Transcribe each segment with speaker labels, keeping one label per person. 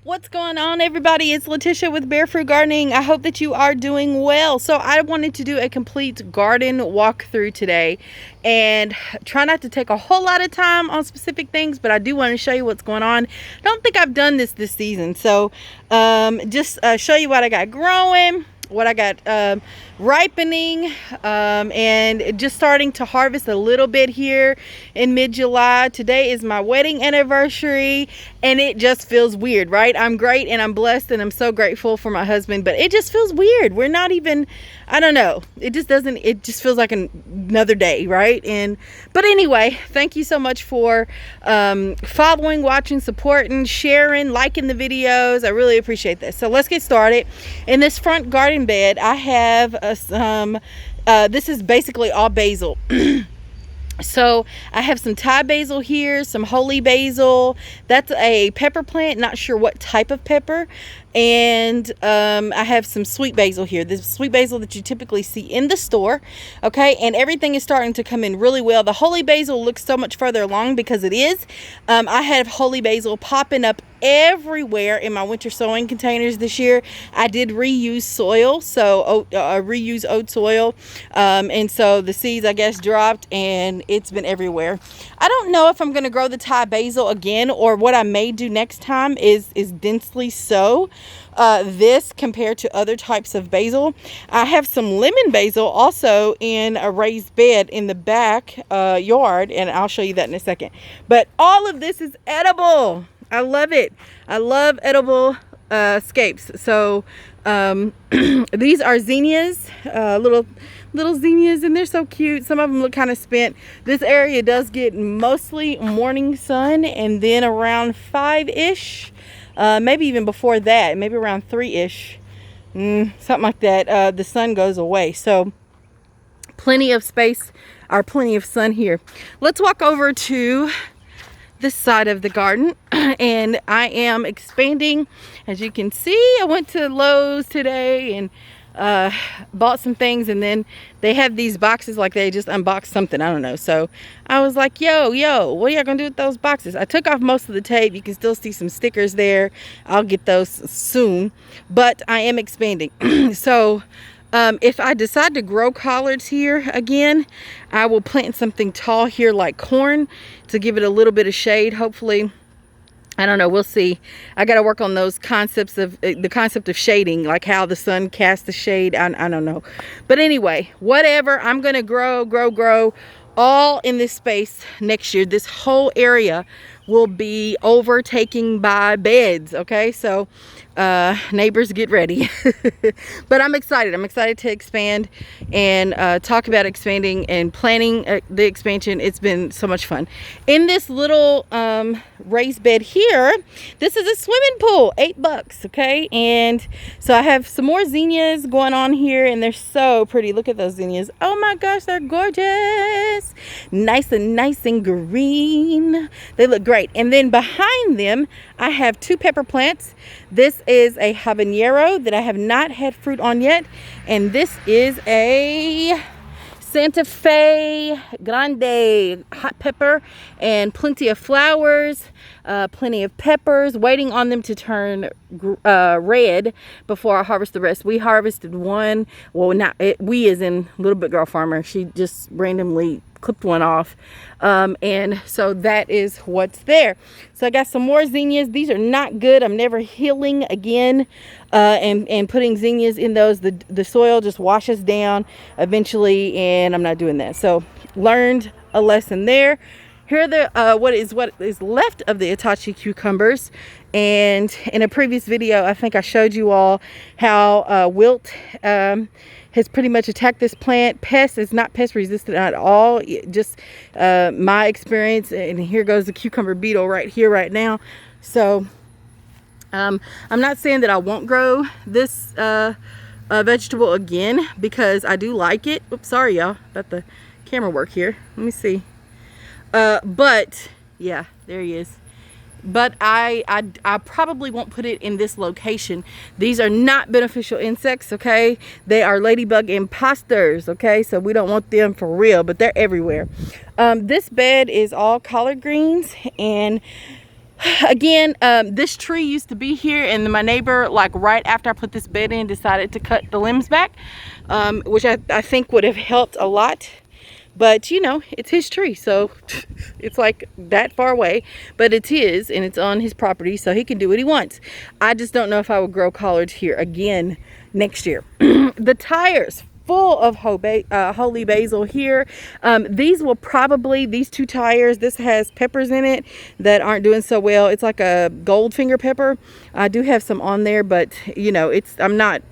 Speaker 1: What's going on, everybody? It's Letitia with Barefoot Gardening. I hope that you are doing well. So I wanted to do a complete garden walkthrough today and try not to take a whole lot of time on specific things, but I do want to show you what's going on. I don't think I've done this season, so just show you what I got growing, what I got ripening, and just starting to harvest a little bit here in mid-July. Today is my wedding anniversary, and it just feels weird, right? I'm great and I'm blessed and I'm so grateful for my husband, but it just feels weird. We're not even, I don't know, it just feels like another day, right? But anyway, thank you so much for following, watching, supporting, sharing, liking the videos. I really appreciate this. So let's get started. In this front garden bed, I have this is basically all basil. So I have some Thai basil here, some holy basil. That's a pepper plant, not sure what type of pepper. And I have some sweet basil here, this sweet basil that you typically see in the store. Okay, and everything is starting to come in really well. The holy basil looks so much further along because it is. I have holy basil popping up everywhere in my winter sowing containers this year. I did reuse soil, so reuse oat soil, and so the seeds, I guess, dropped and it's been everywhere. I don't know if I'm going to grow the Thai basil again, or what I may do next time is densely sow this compared to other types of basil. I have some lemon basil also in a raised bed in the back yard, and I'll show you that in a second. But all of this is edible. I love it. I love edible scapes. So these are zinnias, little zinnias, and they're so cute. Some of them look kind of spent. This area does get mostly morning sun, and then around 5-ish, maybe even before that, maybe around 3-ish, something like that, the sun goes away. So plenty of space, or plenty of sun here. Let's walk over to this side of the garden, and I am expanding. As you can see, I went to Lowe's today and bought some things, and then they have these boxes, like they just unboxed something, I don't know. So I was like, yo, what are y'all gonna do with those boxes? I took off most of the tape. You can still see some stickers there. I'll get those soon, but I am expanding. So if I decide to grow collards here again, I will plant something tall here like corn to give it a little bit of shade, hopefully. I don't know, we'll see. I got to work on those concepts of the concept of shading, like how the sun casts the shade. I don't know. But anyway, whatever, I'm going to grow all in this space next year. This whole area will be overtaken by beds. Okay, so neighbors, get ready. But I'm excited to expand and talk about expanding and planning the expansion. It's been so much fun. In this little raised bed here, this is a swimming pool, $8. Okay, and so I have some more zinnias going on here, and they're so pretty. Look at those zinnias. Oh my gosh, they're gorgeous. Nice and green. They look great. And then behind them, I have 2 pepper plants. This is a habanero that I have not had fruit on yet, and this is a Santa Fe Grande hot pepper, and plenty of flowers, plenty of peppers, waiting on them to turn red before I harvest the rest. We harvested one, well, not it, we as in Little Bit Girl Farmer. She just randomly clipped one off, and so that is what's there. So I got some more zinnias. These are not good. I'm never healing again and putting zinnias in those. The soil just washes down eventually, and I'm not doing that. So learned a lesson there. Here are the what is left of the Itachi cucumbers. And in a previous video, I think I showed you all how wilt has pretty much attacked this plant. Pest is not pest resistant at all. Just my experience. And here goes the cucumber beetle right here, right now. So I'm not saying that I won't grow this vegetable again, because I do like it. Oops, sorry y'all about the camera work here. Let me see. But yeah, there he is. But I probably won't put it in this location. These are not beneficial insects, okay? They are ladybug imposters, okay? So we don't want them for real, but they're everywhere. This bed is all collard greens, and Again, this tree used to be here, and my neighbor, like right after I put this bed in, decided to cut the limbs back, which I think would have helped a lot. But you know, it's his tree, so it's like that far away, but it's his and it's on his property, so he can do what he wants. I just don't know if I would grow collards here again next year. The tires full of holy basil here. These will probably, these two tires, this has peppers in it that aren't doing so well. It's like a Goldfinger pepper. I do have some on there, but you know, I'm not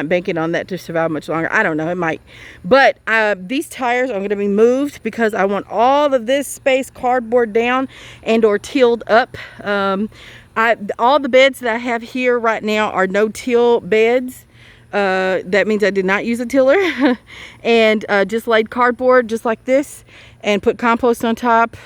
Speaker 1: banking on that to survive much longer. I don't know, it might. But these tires are going to be moved because I want all of this space cardboard down and or tilled up. All the beds that I have here right now are no-till beds. That means I did not use a tiller and just laid cardboard just like this and put compost on top,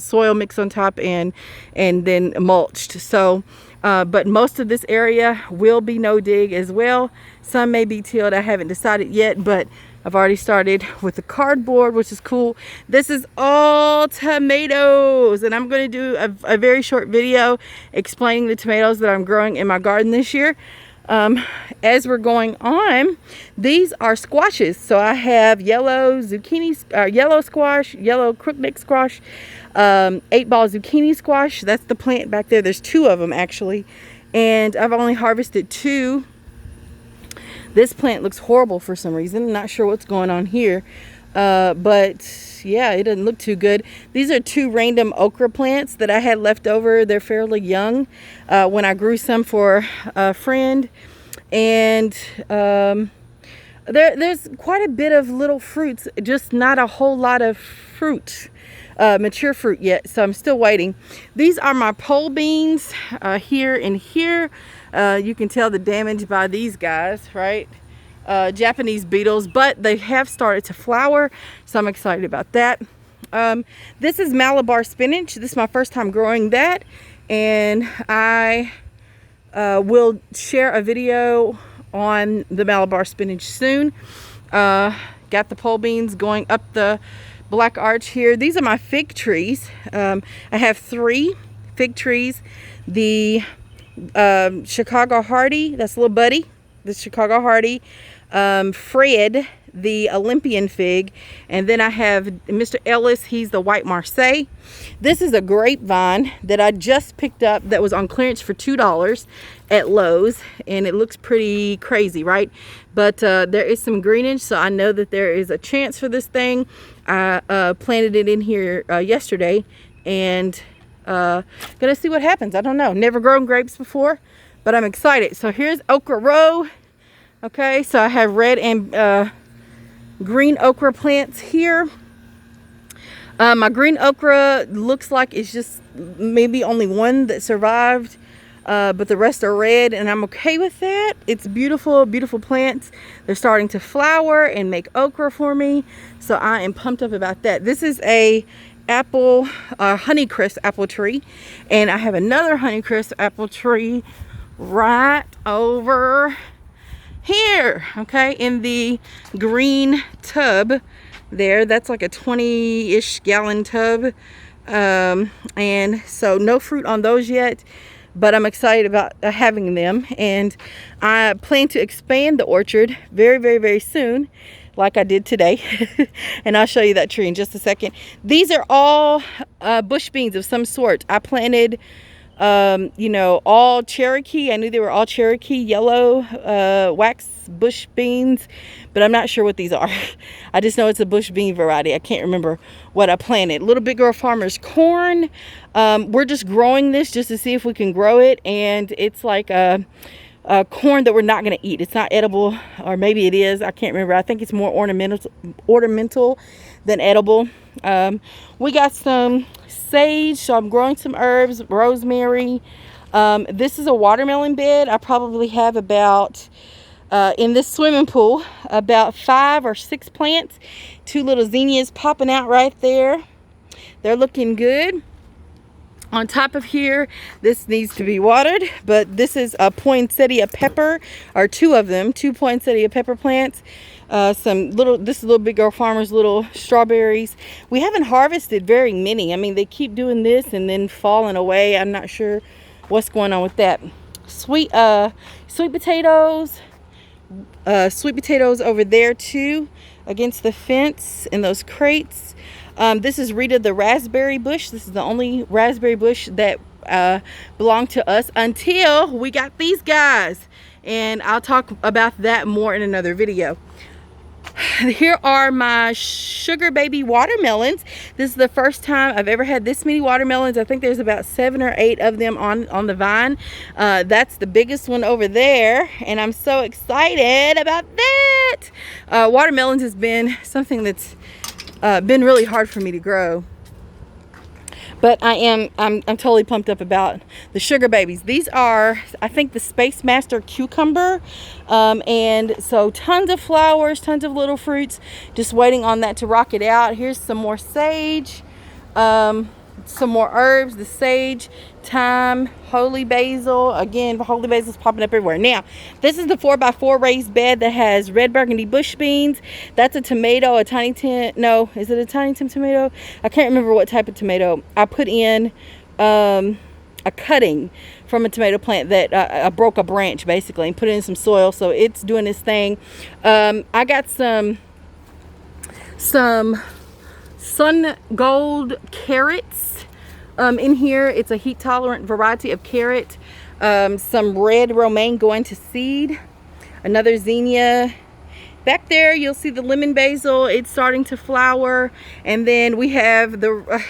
Speaker 1: soil mix on top, and then mulched. So but most of this area will be no dig as well. Some may be tilled, I haven't decided yet, but I've already started with the cardboard, which is cool. This is all tomatoes, and I'm going to do a very short video explaining the tomatoes that I'm growing in my garden this year. As we're going on, these are squashes. So I have yellow yellow squash, yellow crookneck squash, 8-ball zucchini squash. That's the plant back there. There's 2 of them actually, and I've only harvested 2. This plant looks horrible for some reason. I'm not sure what's going on here, but yeah, it doesn't look too good. These are 2 random okra plants that I had left over. They're fairly young when I grew some for a friend, and there's quite a bit of little fruits, just not a whole lot of fruit, mature fruit yet, so I'm still waiting. These are my pole beans here and here. You can tell the damage by these guys, right? Japanese beetles, but they have started to flower, so I'm excited about that. This is Malabar spinach. This is my first time growing that, and I will share a video on the Malabar spinach soon. Got the pole beans going up the black arch here. These are my fig trees. I have 3 fig trees. The Chicago Hardy, that's little buddy, the Chicago Hardy, Fred, the Olympian fig, and then I have Mr. Ellis, he's the white Marseille. This is a grapevine that I just picked up that was on clearance for $2 at Lowe's, and it looks pretty crazy, right? But there is some greenage, so I know that there is a chance for this thing. I planted it in here yesterday, and gonna see what happens. I don't know, never grown grapes before, but I'm excited. So here's okra row. Okay, so I have red and green okra plants here. My green okra looks like it's just maybe only one that survived, but the rest are red, and I'm okay with that. It's beautiful, beautiful plants. They're starting to flower and make okra for me, so I am pumped up about that. This is a Honeycrisp apple tree, and I have another Honeycrisp apple tree right over here, okay, in the green tub there. That's like a 20-ish gallon tub, and so no fruit on those yet, but I'm excited about having them, and I plan to expand the orchard very, very, very soon, like I did today. And I'll show you that tree in just a second. These are all bush beans of some sort. I planted you know, all Cherokee. I knew they were all Cherokee yellow wax bush beans, but I'm not sure what these are. I just know it's a bush bean variety. I can't remember what I planted. Little Big Girl Farmer's corn. We're just growing this just to see if we can grow it, and it's like a corn that we're not going to eat. It's not edible, or maybe it is. I can't remember. I think it's more ornamental than edible. We got some sage, so I'm growing some herbs, rosemary. This is a watermelon bed. I probably have about, in this swimming pool, about 5 or 6 plants. 2 little zinnias popping out right there. They're looking good. On top of here, this needs to be watered, but this is a poinsettia pepper, or two of them, two poinsettia pepper plants. This is Little Big Girl Farmer's little strawberries. We haven't harvested very many. I mean, they keep doing this and then falling away. I'm not sure what's going on with that. Sweet potatoes. Sweet potatoes over there too, against the fence in those crates. This is Rita the raspberry bush. This is the only raspberry bush that belonged to us until we got these guys, and I'll talk about that more in another video. Here are my sugar baby watermelons. This is the first time I've ever had this many watermelons. I think there's about 7 or 8 of them on the vine. That's the biggest one over there, and I'm so excited about that. Watermelons has been something that's been really hard for me to grow, but I'm totally pumped up about the sugar babies. These are, I think, the Space Master cucumber, and so tons of flowers, tons of little fruits, just waiting on that to rock it out. Here's some more sage, some more herbs, the sage, thyme, holy basil. Again, holy basil's popping up everywhere. Now, this is the 4x4 raised bed that has red burgundy bush beans. That's a tomato, a tiny tim. No, is it a tiny tim tomato? I can't remember what type of tomato. I put in a cutting from a tomato plant that I broke a branch basically and put it in some soil, so it's doing this thing. I got some sun gold carrots in here. It's a heat tolerant variety of carrot. Some red romaine going to seed, another zinnia. Back there you'll see the lemon basil, it's starting to flower. And then we have the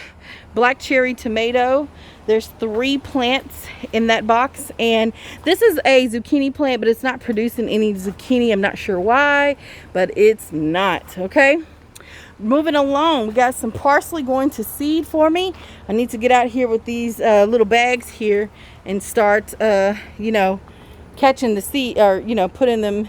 Speaker 1: black cherry tomato. There's 3 plants in that box, and this is a zucchini plant, but it's not producing any zucchini. I'm not sure why, but it's not. Okay, moving along, we got some parsley going to seed for me. I need to get out here with these little bags here and start catching the seed, or putting them.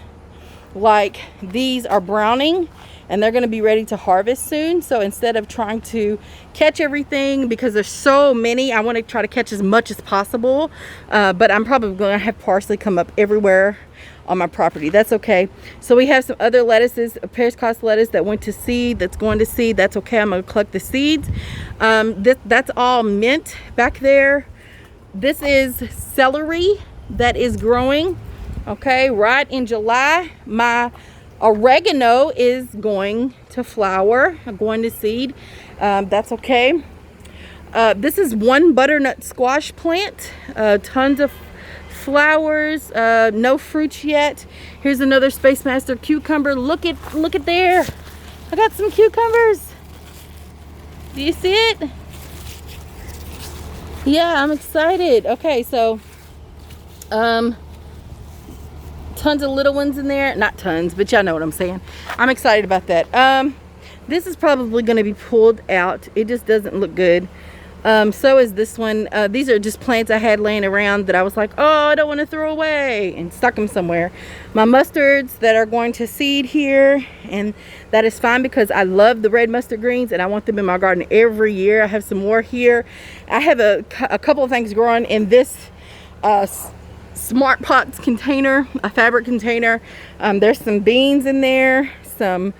Speaker 1: Like, these are browning and they're going to be ready to harvest soon. So instead of trying to catch everything, because there's so many, I want to try to catch as much as possible. But I'm probably going to have parsley come up everywhere on my property. That's okay. So we have some other lettuces, a Paris lettuce that went to seed, that's going to seed. That's okay. I'm going to collect the seeds. That's all mint back there. This is celery that is growing. Okay, right in July. My oregano is going to flower, going to seed. That's okay. This is one butternut squash plant. Tons of flowers, no fruits yet. Here's another Space Master cucumber. Look at there. I got some cucumbers. Do you see it? Yeah, I'm excited. Okay, so tons of little ones in there. Not tons, but y'all know what I'm saying. I'm excited about that. This is probably going to be pulled out. It just doesn't look good. So is this one. These are just plants I had laying around that I was like, oh, I don't want to throw away, and stuck them somewhere. My mustards that are going to seed here, and that is fine because I love the red mustard greens and I want them in my garden every year. I have some more here. I have a couple of things growing in this Smart Pots container, a fabric container. There's some beans in there, some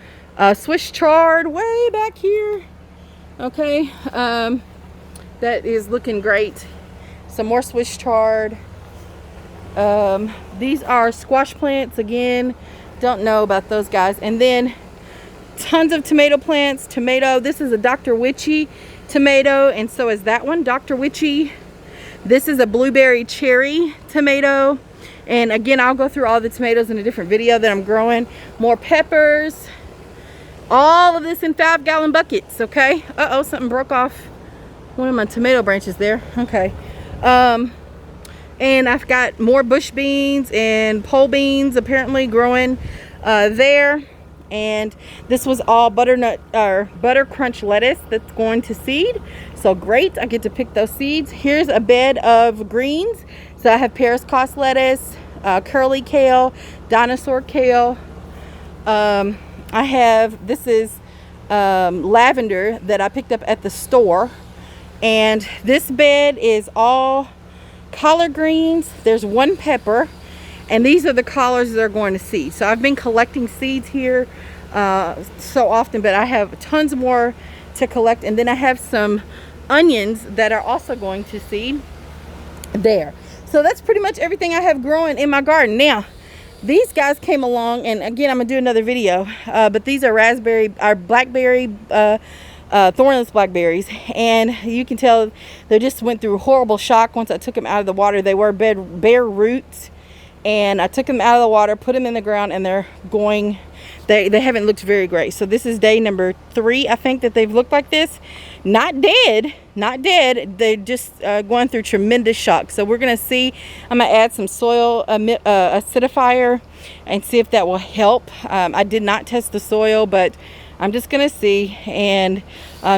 Speaker 1: Swiss chard way back here. Okay, that is looking great. Some more Swiss chard. These are squash plants again. Don't know about those guys. And then tons of tomato plants. Tomato. This is a Dr. Witchy tomato, and so is that one, Dr. Witchy. This is a blueberry cherry tomato. And again, I'll go through all the tomatoes in a different video that I'm growing. More peppers. All of this in 5-gallon buckets, okay? Uh-oh, something broke off one of my tomato branches there. Okay. And I've got more bush beans and pole beans apparently growing there. And this was all butternut or butter crunch lettuce that's going to seed. So great, I get to pick those seeds. Here's a bed of greens. So I have Paris lettuce, curly kale, dinosaur kale. I have, this is lavender that I picked up at the store. And this bed is all collard greens. There's one pepper, and these are the collards that are going to seed. So I've been collecting seeds here so often, but I have tons more to collect. And then I have some onions that are also going to seed there. So that's pretty much everything I have growing in my garden. Now, these guys came along, and again, I'm gonna do another video, but these are blackberry, thornless blackberries, and you can tell they just went through horrible shock once I took them out of the water. They were bare roots, and I took them out of the water, put them in the ground, and they haven't looked very great. So this is day number 3, I think, that they've looked like this. Not dead. They're just going through tremendous shock. So we're gonna see. I'm gonna add some soil acidifier and see if that will help. I did not test the soil, but I'm just gonna see. And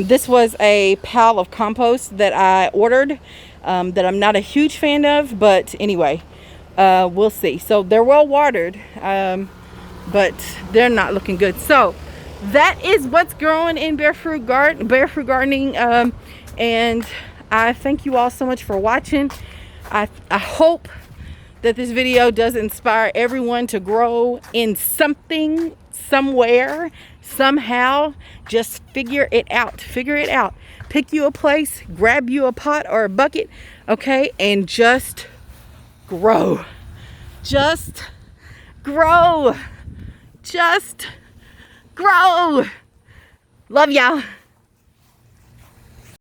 Speaker 1: this was a pile of compost that I ordered that I'm not a huge fan of, but anyway, we'll see. So they're well watered, but they're not looking good. So that is what's growing in barefoot gardening, and I thank you all so much for watching. I hope that this video does inspire everyone to grow in something, somewhere, somehow. Just figure it out. Pick you a place, grab you a pot or a bucket, okay, and just grow. Just grow. Love y'all.